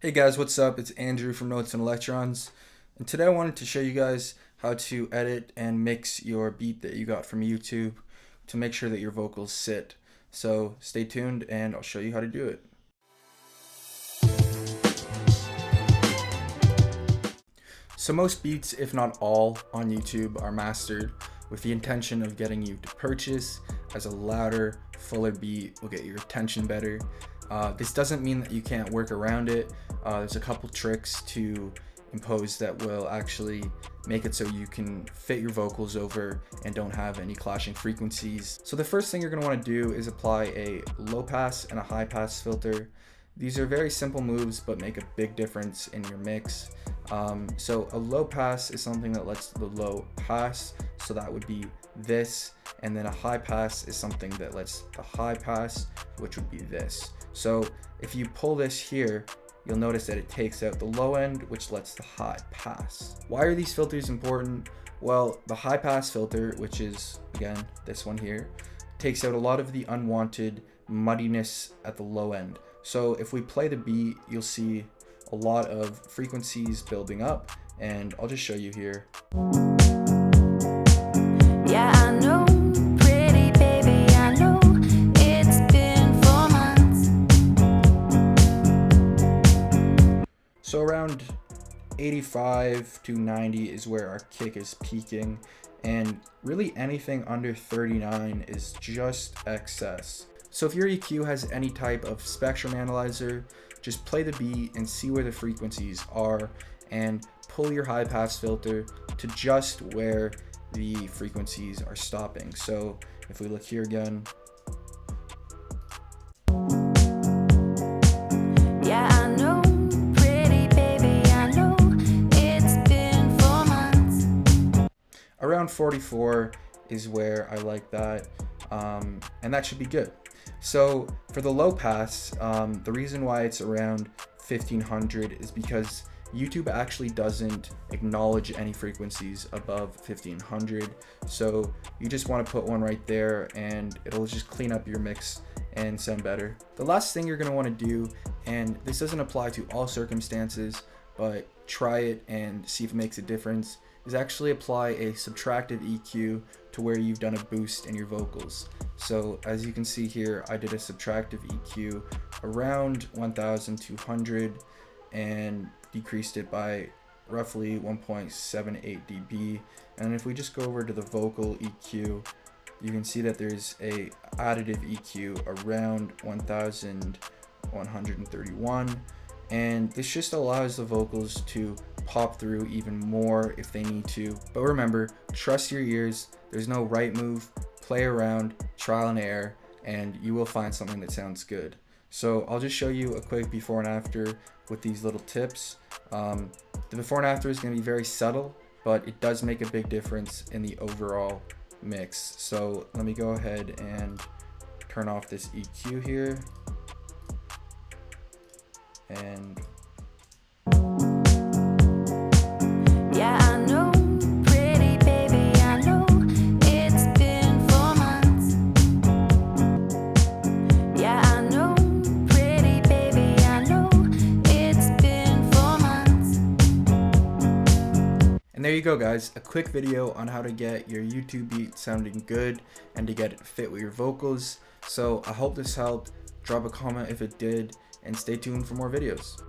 Hey guys, what's up? It's Andrew from Notes and Electrons, and today I wanted to show you guys how to edit and mix your beat that you got from YouTube to make sure that your vocals sit. So stay tuned and I'll show you how to do it. So most beats, if not all, on YouTube are mastered with the intention of getting you to purchase, as a louder, fuller beat will get your attention better. This doesn't mean that you can't work around it. There's a couple tricks to impose that will actually make it so you can fit your vocals over and don't have any clashing frequencies. So the first thing you're going to want to do is apply a low pass and a high pass filter. These are very simple moves but make a big difference in your mix. So a low pass is something that lets the low pass, so that would be this, and then a high pass is something that lets the high pass, which would be this. So if you pull this here, you'll notice that it takes out the low end, which lets the high pass. Why are these filters important? Well, the high pass filter, which is again this one here, takes out a lot of the unwanted muddiness at the low end. So if we play the beat, you'll see a lot of frequencies building up, and I'll just show you here. Yeah, I know, pretty baby, I know, it's been 4 months. So around 85 to 90 is where our kick is peaking, and really anything under 39 is just excess. So if your EQ has any type of spectrum analyzer, just play the beat and see where the frequencies are and pull your high pass filter to just where the frequencies are stopping. So if we look here again, Yeah, I know, pretty baby, I know, it's been 4 months. around 44 is where I like that, and that should be good. So for the low pass, the reason why it's around 1500 is because YouTube actually doesn't acknowledge any frequencies above 1500. So you just want to put one right there and it'll just clean up your mix and sound better. The last thing you're going to want to do, and this doesn't apply to all circumstances, but try it and see if it makes a difference, is actually apply a subtractive EQ to where you've done a boost in your vocals. So as you can see here, I did a subtractive EQ around 1200 and decreased it by roughly 1.78 dB. And if we just go over to the vocal EQ, you can see that there's a additive EQ around 1131, and this just allows the vocals to pop through even more if they need to. But remember, trust your ears. There's no right move. Play around, trial and error, and you will find something that sounds good. So I'll just show you a quick before and after with these little tips. The before and after is going to be very subtle, but it does make a big difference in the overall mix. So let me go ahead and turn off this EQ here, and Yeah, I know, pretty baby, I know, it's been 4 months. Yeah, I know, pretty baby, I know, it's been 4 months. And there you go, guys, a quick video on how to get your YouTube beat sounding good and to get it fit with your vocals. So I hope this helped. Drop a comment if it did, and stay tuned for more videos.